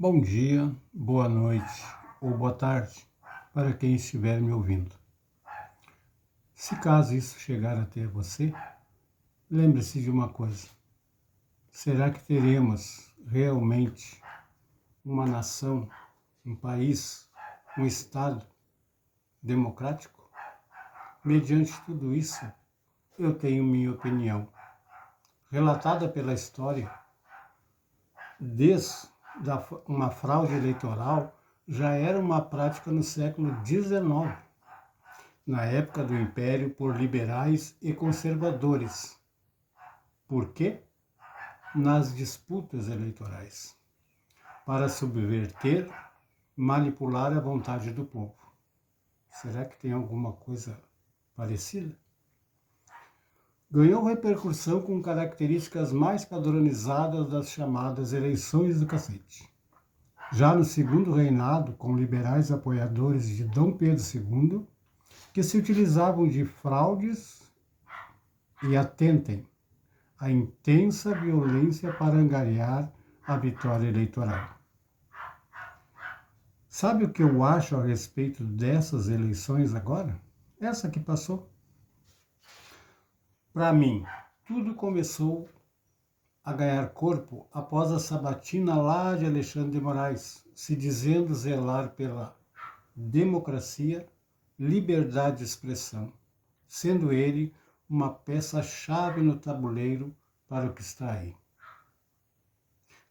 Bom dia, boa noite ou boa tarde para quem estiver me ouvindo. Se caso isso chegar até você, lembre-se de uma coisa: será que teremos realmente uma nação, um país, um Estado democrático? Mediante tudo isso, eu tenho minha opinião, relatada pela história, desde uma fraude eleitoral já era uma prática no século XIX, na época do Império, por liberais e conservadores. Por quê? Nas disputas eleitorais, para subverter, manipular a vontade do povo. Será que tem alguma coisa parecida? Ganhou repercussão com características mais padronizadas das chamadas eleições do cacete. Já no segundo reinado, com liberais apoiadores de Dom Pedro II, que se utilizavam de fraudes e, atentem, a intensa violência para angariar a vitória eleitoral. Sabe o que eu acho a respeito dessas eleições agora? Essa que passou. Para mim, tudo começou a ganhar corpo após a sabatina lá de Alexandre de Moraes, se dizendo zelar pela democracia, liberdade de expressão, sendo ele uma peça-chave no tabuleiro para o que está aí.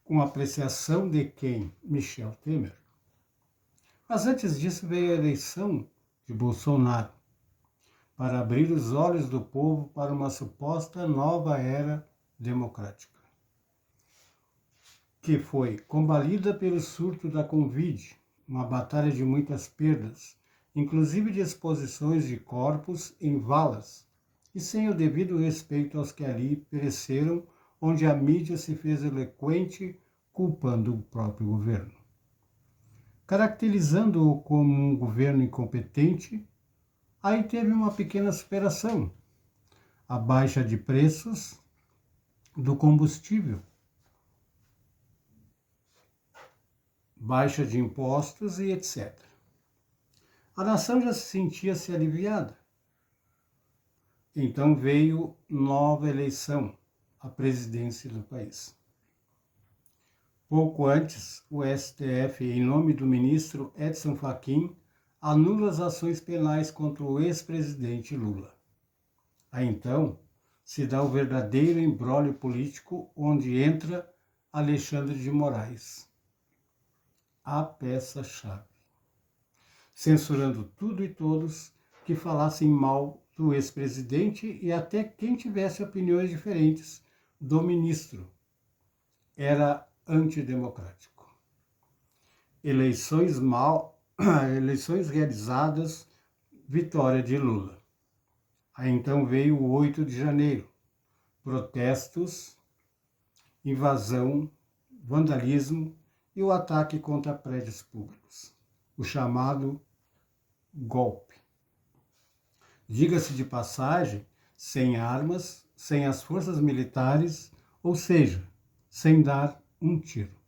Com apreciação de quem? Michel Temer. Mas antes disso veio a eleição de Bolsonaro, para abrir os olhos do povo para uma suposta nova era democrática, que foi combalida pelo surto da Covid, uma batalha de muitas perdas, inclusive de exposições de corpos em valas, e sem o devido respeito aos que ali pereceram, onde a mídia se fez eloquente, culpando o próprio governo. Caracterizando-o como um governo incompetente, aí teve uma pequena superação: a baixa de preços do combustível, baixa de impostos e etc. A nação já se sentia-se aliviada. Então veio nova eleição, a presidência do país. Pouco antes, o STF, em nome do ministro Edson Fachin, anula as ações penais contra o ex-presidente Lula. Aí então se dá o verdadeiro imbróglio político, onde entra Alexandre de Moraes, a peça-chave, censurando tudo e todos que falassem mal do ex-presidente e até quem tivesse opiniões diferentes do ministro. Era antidemocrático. Eleições realizadas, vitória de Lula. Aí então veio o 8 de janeiro, protestos, invasão, vandalismo e o ataque contra prédios públicos, o chamado golpe. Diga-se de passagem, sem armas, sem as forças militares, ou seja, sem dar um tiro.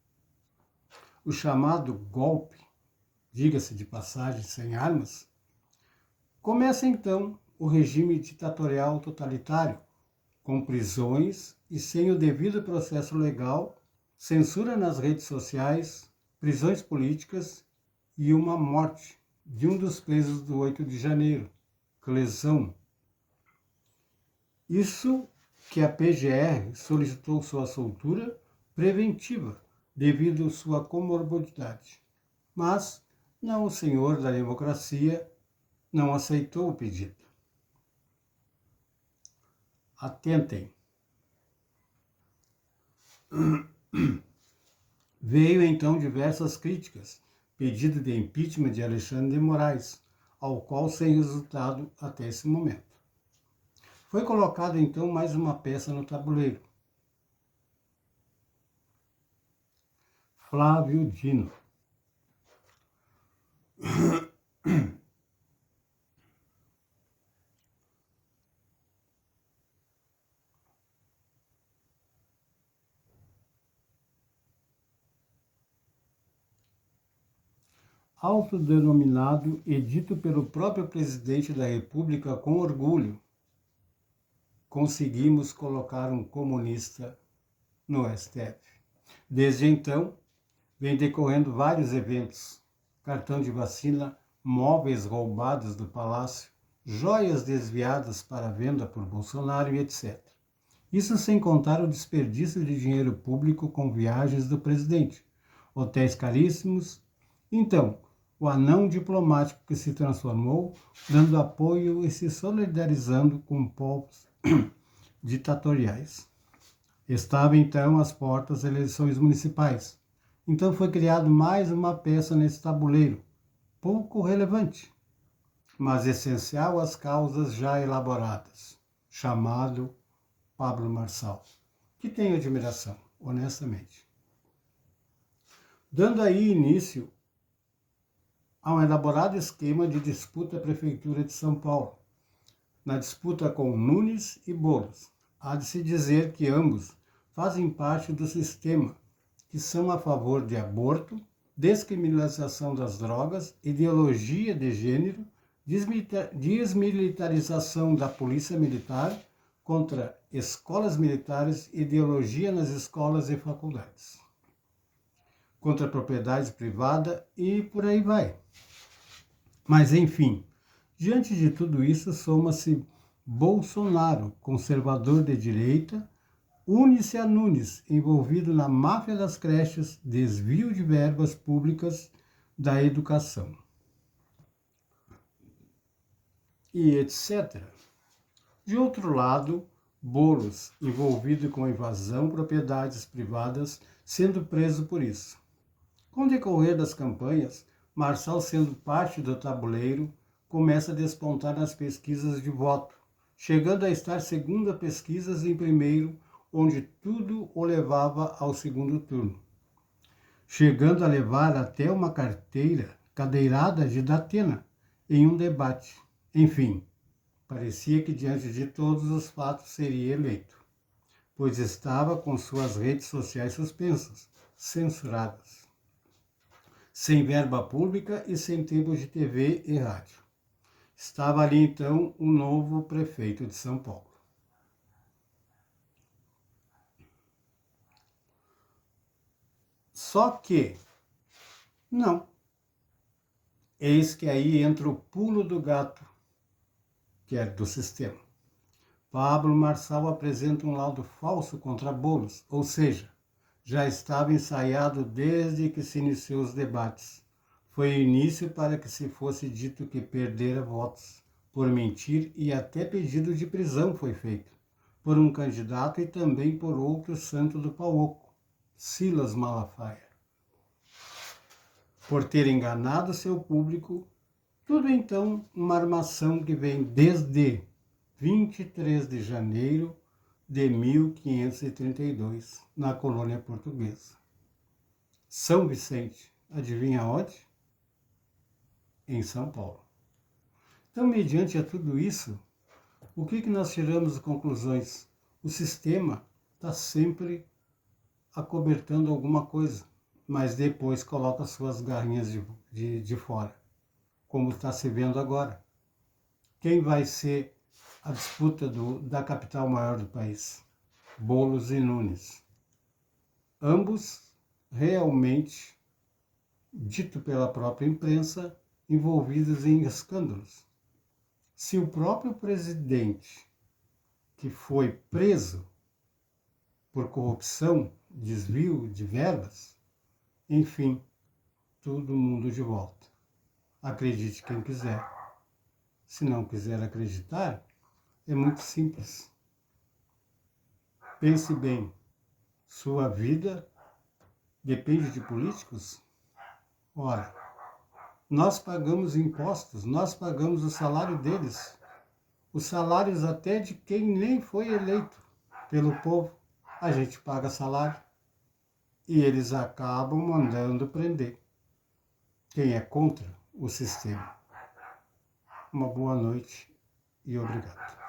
O chamado golpe, diga-se de passagem, sem armas, começa então o regime ditatorial totalitário, com prisões e sem o devido processo legal, censura nas redes sociais, prisões políticas e uma morte de um dos presos do 8 de janeiro, Clesão. Isso que a PGR solicitou sua soltura preventiva devido à sua comorbidade. Mas não, o senhor da democracia não aceitou o pedido. Atentem. Veio então diversas críticas, pedido de impeachment de Alexandre de Moraes, ao qual sem resultado até esse momento. Foi colocado então mais uma peça no tabuleiro. Flávio Dino. autodenominado e dito pelo próprio presidente da República com orgulho, conseguimos colocar um comunista no STF. Desde então, vem decorrendo vários eventos: cartão de vacina, móveis roubados do palácio, joias desviadas para venda por Bolsonaro e etc. Isso sem contar o desperdício de dinheiro público com viagens do presidente, hotéis caríssimos. Então, o anão diplomático que se transformou, dando apoio e se solidarizando com povos ditatoriais. Estava então às portas das eleições municipais. Então foi criado mais uma peça nesse tabuleiro, pouco relevante, mas essencial às causas já elaboradas, chamado Pablo Marçal, que tenho admiração, honestamente. Dando aí início a um elaborado esquema de disputa à Prefeitura de São Paulo, na disputa com Nunes e Boulos. Há de se dizer que ambos fazem parte do sistema, que são a favor de aborto, descriminalização das drogas, ideologia de gênero, desmilitarização da polícia militar, contra escolas militares, ideologia nas escolas e faculdades, contra a propriedade privada e por aí vai. Mas, enfim, diante de tudo isso, soma-se Bolsonaro, conservador de direita, une-se a Nunes, envolvido na máfia das creches, desvio de verbas públicas da educação, e etc. De outro lado, Boulos, envolvido com invasão de propriedades privadas, sendo preso por isso. Com o decorrer das campanhas, Marçal, sendo parte do tabuleiro, começa a despontar nas pesquisas de voto, chegando a estar segundo as pesquisas em primeiro, onde tudo o levava ao segundo turno, chegando a levar até uma cadeirada de Datena em um debate. Enfim, parecia que diante de todos os fatos seria eleito, pois estava com suas redes sociais suspensas, censuradas, sem verba pública e sem tempo de TV e rádio. Estava ali então o novo prefeito de São Paulo. Só que, não. Eis que aí entra o pulo do gato, que é do sistema. Pablo Marçal apresenta um laudo falso contra Boulos, ou seja, já estava ensaiado desde que se iniciou os debates. Foi o início para que se fosse dito que perdera votos por mentir e até pedido de prisão foi feito por um candidato e também por outro santo do Pauoco, Silas Malafaia, por ter enganado seu público. Tudo então uma armação que vem desde 23 de janeiro de 1532, na colônia portuguesa. São Vicente, adivinha onde? Em São Paulo. Então, mediante a tudo isso, o que nós tiramos de conclusões? O sistema está sempre acobertando alguma coisa, mas depois coloca suas garrinhas de fora, como está se vendo agora. Quem vai ser a disputa da capital maior do país? Boulos e Nunes. Ambos realmente, dito pela própria imprensa, envolvidos em escândalos. Se o próprio presidente, que foi preso por corrupção, desvio de verbas, enfim, todo mundo de volta. Acredite quem quiser. Se não quiser acreditar, é muito simples. Pense bem, sua vida depende de políticos? Ora, nós pagamos impostos, nós pagamos o salário deles, os salários até de quem nem foi eleito pelo povo, a gente paga salário e eles acabam mandando prender quem é contra o sistema. Uma boa noite e obrigado.